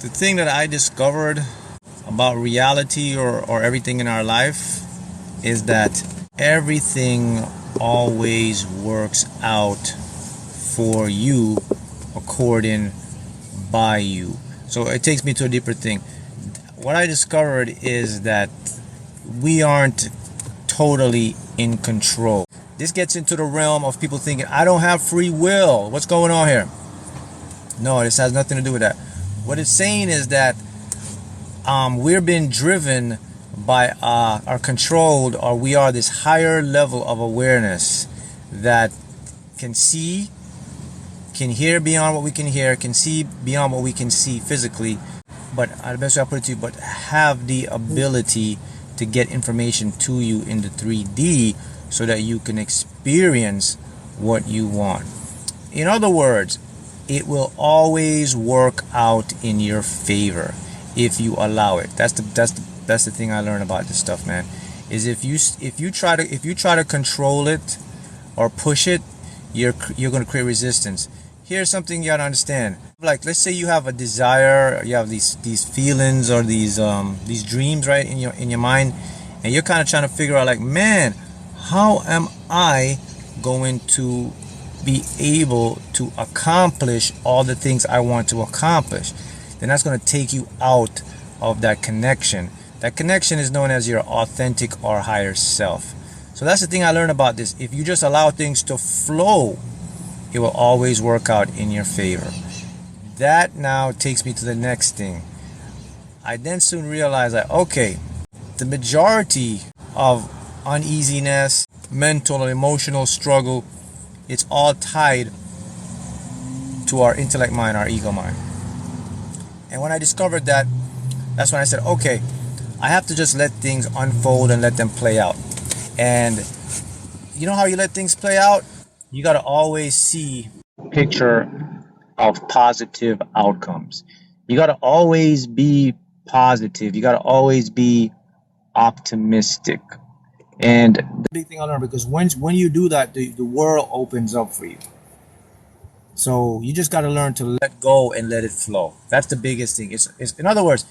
The thing that I discovered about reality or everything in our life is that everything always works out for you according by you. So it takes me to a deeper thing. What I discovered is that we aren't totally in control. This gets into the realm of people thinking, I don't have free will. What's going on here? No, this has nothing to do with that. What it's saying is that we're being driven by or controlled, or we are this higher level of awareness that can see, can hear beyond what we can hear, can see beyond what we can see physically, but the best way I put it to you, but have the ability to get information to you in the 3D so that you can experience what you want. In other words, it will always work out in your favor if you allow it. That's the thing I learned about this stuff, man. Is if you try to control it or push it, you're going to create resistance. Here's something you got to understand. Like, let's say you have a desire, you have these feelings or these dreams, right, in your mind, and you're kind of trying to figure out, like, man, how am I going to be able to accomplish all the things I want to accomplish? Then that's going to take you out of that connection. That connection is known as your authentic or higher self. So that's the thing I learned about this. If you just allow things to flow, it will always work out in your favor. That now takes me to the next thing. I then soon realized that, okay, the majority of uneasiness, mental and emotional struggle, it's all tied to our intellect mind, our ego mind. And when I discovered that, that's when I said, okay, I have to just let things unfold and let them play out. And you know how you let things play out? You got to always see a picture of positive outcomes. You got to always be positive. You got to always be optimistic. And the big thing I learned, because when you do that, the world opens up for you. So you just got to learn to let go and let it flow. That's the biggest thing. It's in other words,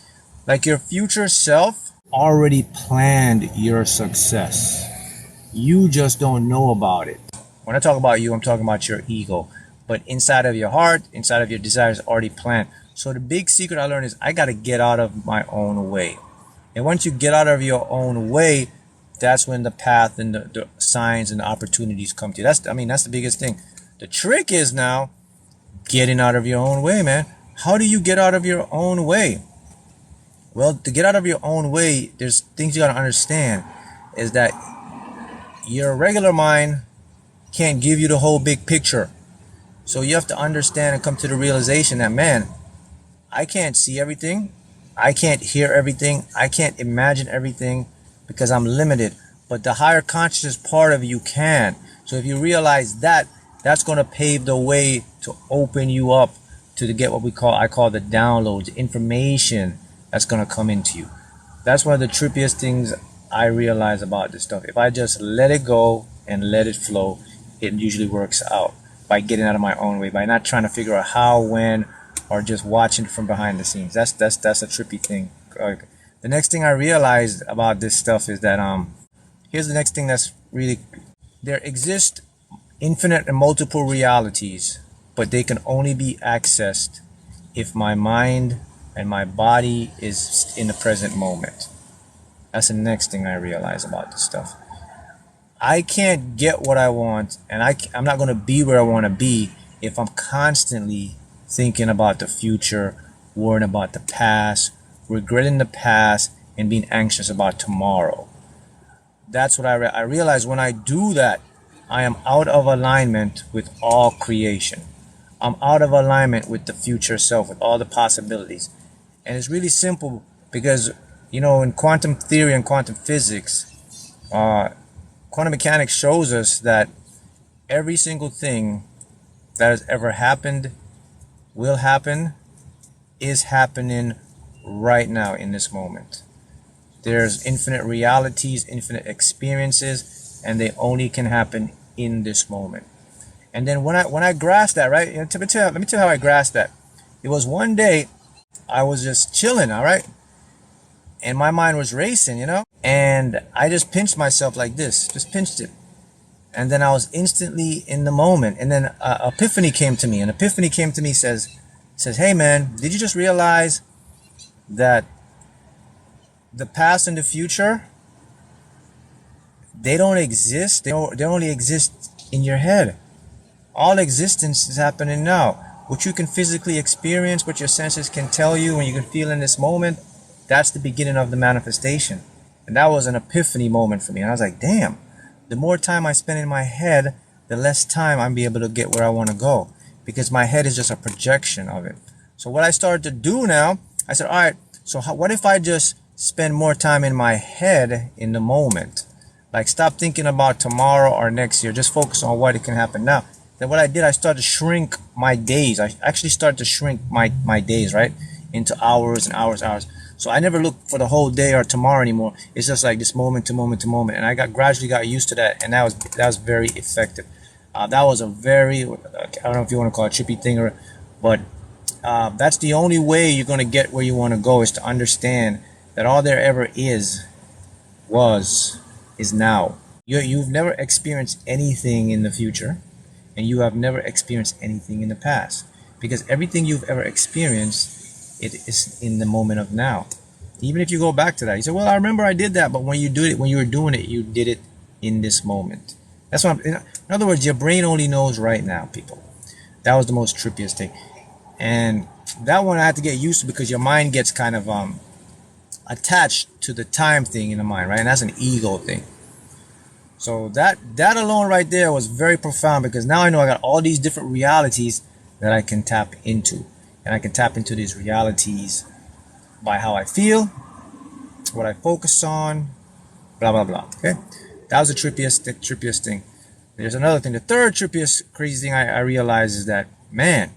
like your future self already planned your success. You just don't know about it. When I talk about you, I'm talking about your ego. But inside of your heart, inside of your desires, already planned. So the big secret I learned is I got to get out of my own way. And once you get out of your own way, that's when the path and the signs and the opportunities come to you. That's the biggest thing. The trick is now getting out of your own way, man. How do you get out of your own way? Well, to get out of your own way, there's things you got to understand. Is that your regular mind can't give you the whole big picture. So you have to understand and come to the realization that, man, I can't see everything. I can't hear everything. I can't imagine everything because I'm limited. But the higher consciousness part of you can. So if you realize that, that's going to pave the way to open you up to get what I call the downloads, information that's going to come into you. That's one of the trippiest things I realize about this stuff. If I just let it go and let it flow, it usually works out by getting out of my own way, by not trying to figure out how, when, or just watching from behind the scenes. That's a trippy thing. The next thing I realized about this stuff is that here's the next thing that's really, there exist infinite and multiple realities, but they can only be accessed if my mind and my body is in the present moment. That's the next thing I realize about this stuff. I can't get what I want, and I'm not going to be where I want to be if I'm constantly thinking about the future, worrying about the past, regretting the past, and being anxious about tomorrow. That's what I realize. When I do that, I am out of alignment with all creation. I'm out of alignment with the future self, with all the possibilities. And it's really simple because, in quantum theory and quantum physics, quantum mechanics shows us that every single thing that has ever happened, will happen, is happening right now in this moment. There's infinite realities, infinite experiences, and they only can happen in this moment. And then when I grasped that, right? Let me tell you how I grasped that. It was one day I was just chilling, all right? And my mind was racing, you know? And I just pinched myself like this, just pinched it. And then I was instantly in the moment. And then epiphany came to me. And epiphany came to me, says, hey man, did you just realize that the past and the future, they don't exist. They only exist in your head. All existence is happening now. What you can physically experience, what your senses can tell you, and you can feel in this moment, that's the beginning of the manifestation. And that was an epiphany moment for me. And I was like, damn, the more time I spend in my head, the less time I'll be able to get where I want to go, because my head is just a projection of it. So what I started to do now, I said, all right, so what if I just spend more time in my head in the moment? Like, stop thinking about tomorrow or next year. Just focus on what it can happen now. Then what I did, I started to shrink my days. I actually started to shrink my days, right, into hours and hours. So I never look for the whole day or tomorrow anymore. It's just like this moment to moment to moment. And I gradually got used to that. And that was very effective. That was a very, I don't know if you want to call it trippy thing, but that's the only way you're going to get where you want to go, is to understand that all there ever is now. You've never experienced anything in the future, and you have never experienced anything in the past, because everything you've ever experienced, it is in the moment of now. Even if you go back to that, you say, well, I remember I did that, but when you were doing it, you did it in this moment. That's what in other words, your brain only knows right now, people. That was the most trippiest thing. And that one I had to get used to, because your mind gets kind of attached to the time thing in the mind, right? And that's an ego thing. So that alone right there was very profound, because now I know I got all these different realities that I can tap into. And I can tap into these realities by how I feel, what I focus on, blah, blah, blah. Okay? That was the trippiest thing. There's another thing. The third trippiest crazy thing I realized is that, man,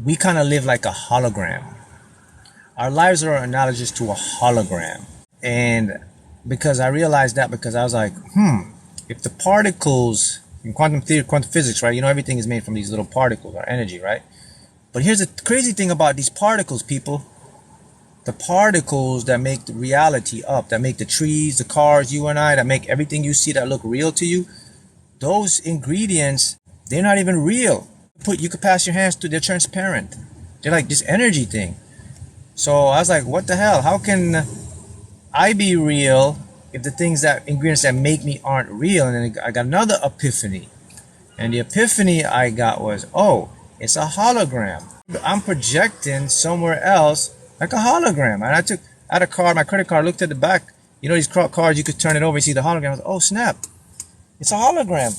we kind of live like a hologram. Our lives are analogous to a hologram. And because I realized that, because I was like, if the particles in quantum theory, quantum physics, right? You know, everything is made from these little particles, or energy, right? But here's the crazy thing about these particles, people. The particles that make the reality up, that make the trees, the cars, you and I, that make everything you see that look real to you, those ingredients, they're not even real. You could pass your hands through, they're transparent. They're like this energy thing. So I was like, what the hell? How can I be real if the ingredients that make me aren't real? And then I got another epiphany. And the epiphany I got was, oh, it's a hologram. I'm projecting somewhere else like a hologram. And I took out a card, my credit card, looked at the back. You know these cards, you could turn it over, you see the hologram. I was like, oh, snap. It's a hologram.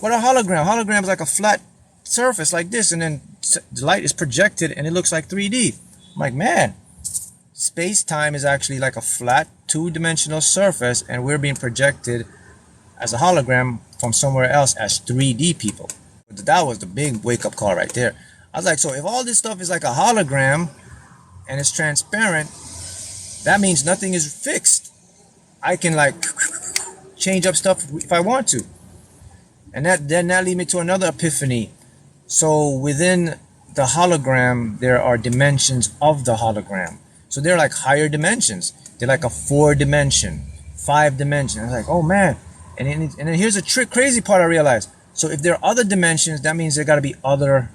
What a hologram? Hologram is like a flat surface like this, and then the light is projected and it looks like 3D. I'm like, man, space-time is actually like a flat two-dimensional surface, and we're being projected as a hologram from somewhere else as 3D people. That was the big wake-up call right there. I was like, so if all this stuff is like a hologram and it's transparent, that means nothing is fixed. I can like change up stuff if I want to. And that lead me to another epiphany. So within the hologram, there are dimensions of the hologram. So they're like higher dimensions. They're like a 4-dimension, 5-dimension. I was like, oh man. And then here's the crazy part I realized. So if there are other dimensions, that means there got to be other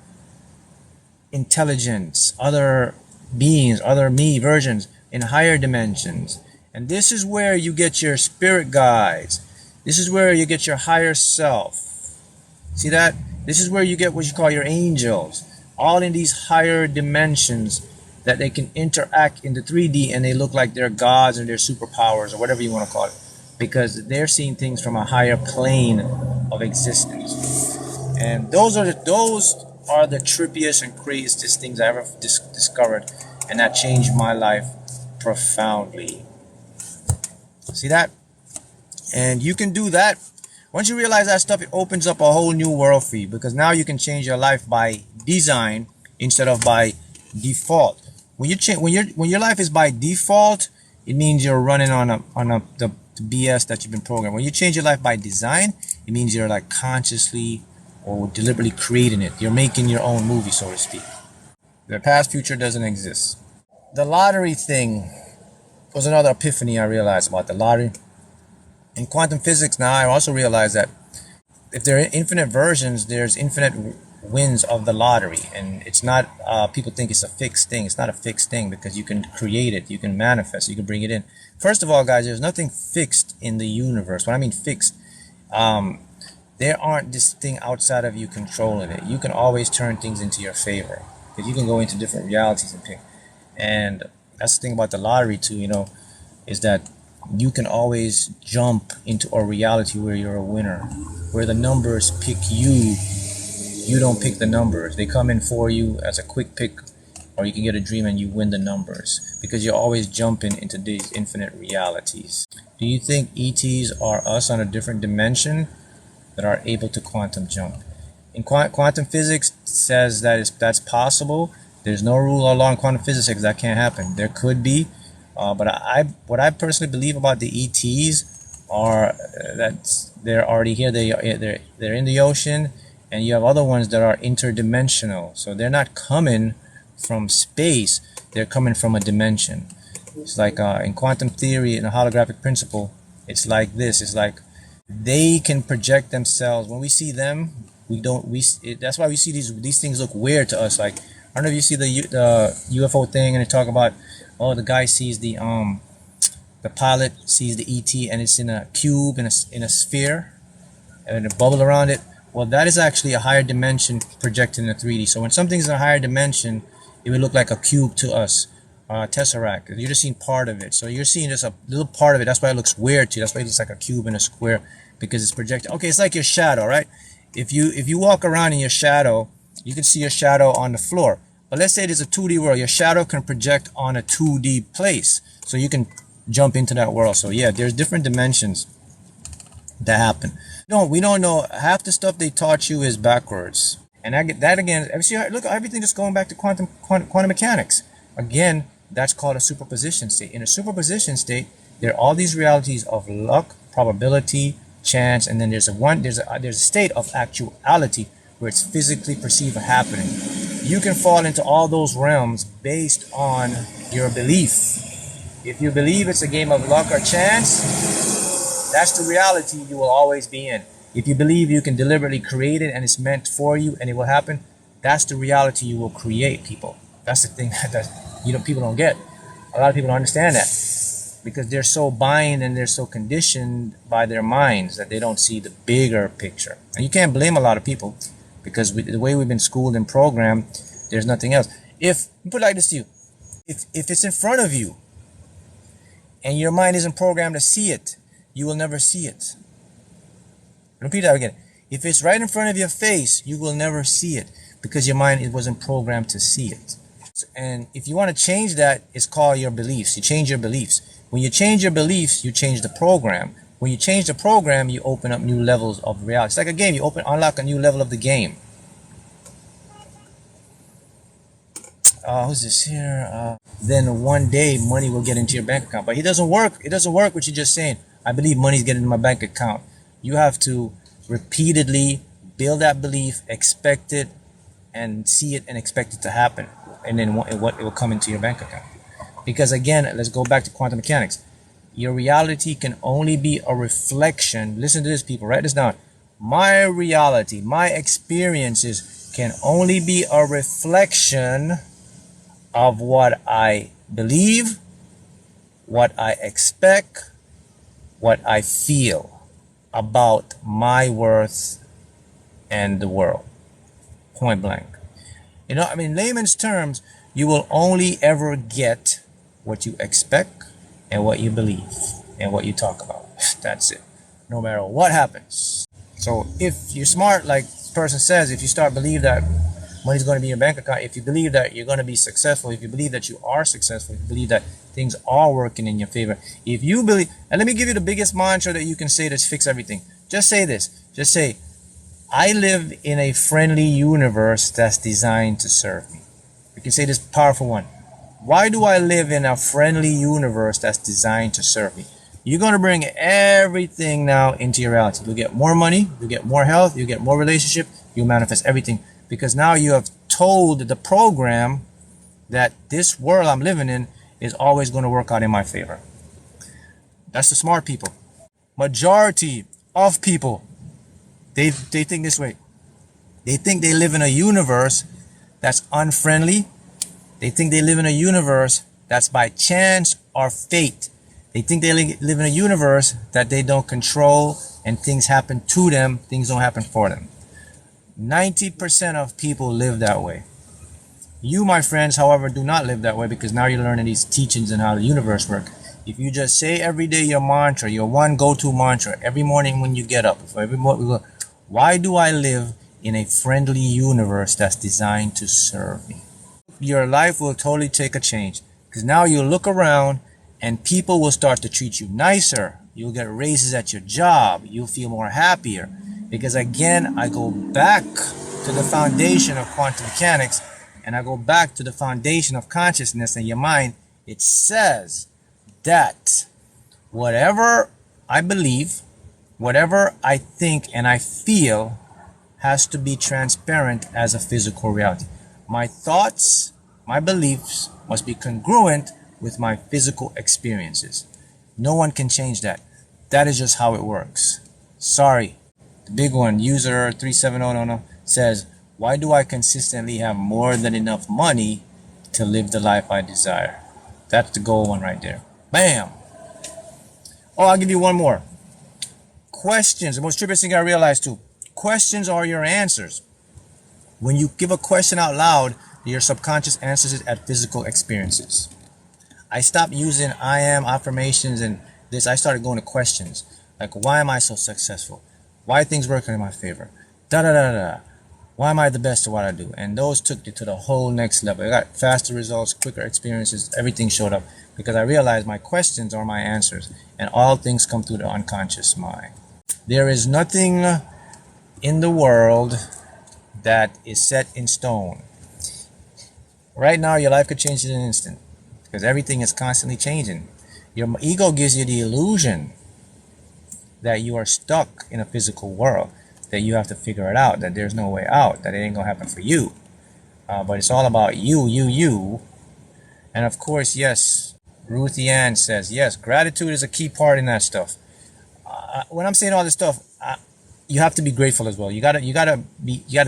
intelligence, other beings, other me versions in higher dimensions. And this is where you get your spirit guides. This is where you get your higher self. See that? This is where you get what you call your angels. All in these higher dimensions that they can interact in the 3D, and they look like they're gods and they're superpowers or whatever you want to call it, because they're seeing things from a higher plane of existence. And those are the trippiest and craziest things I ever discovered, and that changed my life profoundly. See that? And you can do that. Once you realize that stuff, it opens up a whole new world for you, because now you can change your life by design instead of by default. When your life is by default, it means you're running on the BS that you've been programmed. When you change your life by design, it means you're like consciously or deliberately creating it. You're making your own movie, so to speak. The past future doesn't exist. The lottery thing was another epiphany I realized about the lottery. In quantum physics now, I also realized that if there are infinite versions, there's infinite wins of the lottery. And it's not, people think it's a fixed thing. It's not a fixed thing because you can create it, you can manifest, you can bring it in. First of all, guys, there's nothing fixed in the universe. When I mean fixed, there aren't this thing outside of you controlling it. You can always turn things into your favor because you can go into different realities and pick. And that's the thing about the lottery too, you know, is that you can always jump into a reality where you're a winner, where the numbers pick you. You don't pick the numbers. They come in for you as a quick pick, or you can get a dream and you win the numbers because you're always jumping into these infinite realities. Do you think ETs are us on a different dimension that are able to quantum jump? In quantum physics says that that's possible. There's no rule of law in quantum physics that can't happen. There could be, but what I personally believe about the ETs are that they're already here. They're in the ocean, and you have other ones that are interdimensional. So they're not coming from space. They're coming from a dimension. It's like in quantum theory, in a holographic principle, it's like this. It's like they can project themselves. When we see them, that's why we see these things look weird to us. Like, I don't know if you see the UFO thing, and they talk about, oh, the guy sees the pilot sees the ET, and it's in a cube, in a sphere, and a bubble around it. Well, that is actually a higher dimension projected in a 3D. So when something's in a higher dimension, it would look like a cube to us, tesseract. You're just seeing part of it. So you're seeing just a little part of it. That's why it looks weird to you. That's why it looks like a cube in a square, because it's projected. Okay, it's like your shadow, right? If you walk around in your shadow, you can see your shadow on the floor. But let's say it is a 2D world. Your shadow can project on a 2D place. So you can jump into that world. So yeah, there's different dimensions that happen. No, we don't know. Half the stuff they taught you is backwards. And that again, look, everything just going back to quantum mechanics. Again, that's called a superposition state. In a superposition state, there are all these realities of luck, probability, chance, and then there's a state of actuality where it's physically perceived happening. You can fall into all those realms based on your belief. If you believe it's a game of luck or chance, that's the reality you will always be in. If you believe you can deliberately create it and it's meant for you and it will happen, that's the reality you will create, people. That's the thing that people don't get. A lot of people don't understand that because they're so bind and they're so conditioned by their minds that they don't see the bigger picture. And you can't blame a lot of people because the way we've been schooled and programmed, there's nothing else. If, put it like this to you, if it's in front of you and your mind isn't programmed to see it, you will never see it. Repeat that again. If it's right in front of your face, you will never see it because your mind wasn't programmed to see it. And if you want to change that, it's called your beliefs. You change your beliefs. When you change your beliefs, you change the program. When you change the program, you open up new levels of reality. It's like a game. You unlock a new level of the game. Who's this here? Then one day money will get into your bank account. But it doesn't work. It doesn't work what you're just saying. I believe money's getting into my bank account. You have to repeatedly build that belief, expect it, and see it and expect it to happen. And then it will come into your bank account. Because again, let's go back to quantum mechanics. Your reality can only be a reflection. Listen to this, people. Write this down. My reality, my experiences can only be a reflection of what I believe, what I expect, what I feel about my worth and the world. Point blank. You know, I mean, in layman's terms, you will only ever get what you expect and what you believe and what you talk about. That's it. No matter what happens. So if you're smart, like this person says, if you start believe that money's going to be in your bank account, if you believe that you're going to be successful, if you believe that you are successful, if you believe that things are working in your favor, if you believe, and let me give you the biggest mantra that you can say to fix everything. Just say this. Just say, I live in a friendly universe that's designed to serve me. You can say this powerful one. Why do I live in a friendly universe that's designed to serve me? You're going to bring everything now into your reality. You'll get more money, you'll get more health, you'll get more relationship, you'll manifest everything. Because now you have told the program that this world I'm living in is always going to work out in my favor. That's the smart people. Majority of people, they think this way. They think they live in a universe that's unfriendly. They think they live in a universe that's by chance or fate. They think they live in a universe that they don't control and things happen to them, things don't happen for them. 90% of people live that way. You, my friends, however, do not live that way, because now you're learning these teachings and how the universe works. If you just say every day your mantra, your one go-to mantra, every morning when you get up, why do I live in a friendly universe that's designed to serve me? Your life will totally take a change, because now you'll look around and people will start to treat you nicer. You'll get raises at your job. You'll feel more happier. Because again, I go back to the foundation of quantum mechanics, and I go back to the foundation of consciousness and your mind. It says that whatever I believe, whatever I think and I feel has to be transparent as a physical reality. My thoughts, my beliefs must be congruent with my physical experiences. No one can change that. That is just how it works. Sorry. The big one, user 37000 says, why do I consistently have more than enough money to live the life I desire? That's the goal one right there. Bam! Oh, I'll give you one more. Questions. The most tripping thing I realized too. Questions are your answers. When you give a question out loud, your subconscious answers it at physical experiences. I stopped using I am affirmations and this. I started going to questions. Like, why am I so successful? Why are things working in my favor? Da da da da. Why am I the best at what I do? And those took it to the whole next level. I got faster results, quicker experiences, everything showed up. Because I realized my questions are my answers. And all things come through the unconscious mind. There is nothing in the world that is set in stone. Right now, your life could change in an instant. Because everything is constantly changing. Your ego gives you the illusion that you are stuck in a physical world, that you have to figure it out, that there's no way out, that it ain't gonna happen for you. But it's all about you. And of course, yes, Ruthie Ann says, yes, gratitude is a key part in that stuff. When I'm saying all this stuff, you have to be grateful as well. You gotta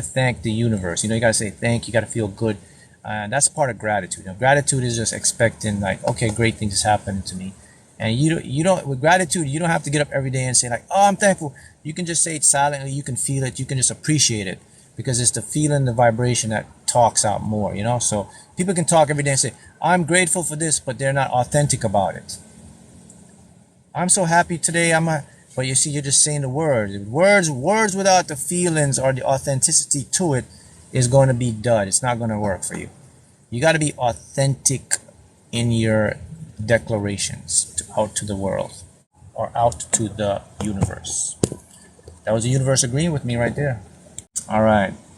thank the universe. You gotta say thank you. You gotta feel good. That's part of gratitude. Gratitude is just expecting, like, okay, great things is happening to me. And you don't with gratitude, you don't have to get up every day and say like, oh, I'm thankful. You can just say it silently. You can feel it. You can just appreciate it, because it's the feeling, the vibration that talks out more. So people can talk every day and say, I'm grateful for this, but they're not authentic about it. I'm so happy today. But you see, you're just saying the words. Words without the feelings or the authenticity to it is going to be dud. It's not going to work for you. You got to be authentic in your declarations out to the world or out to the universe. That was the universe agreeing with me right there. All right.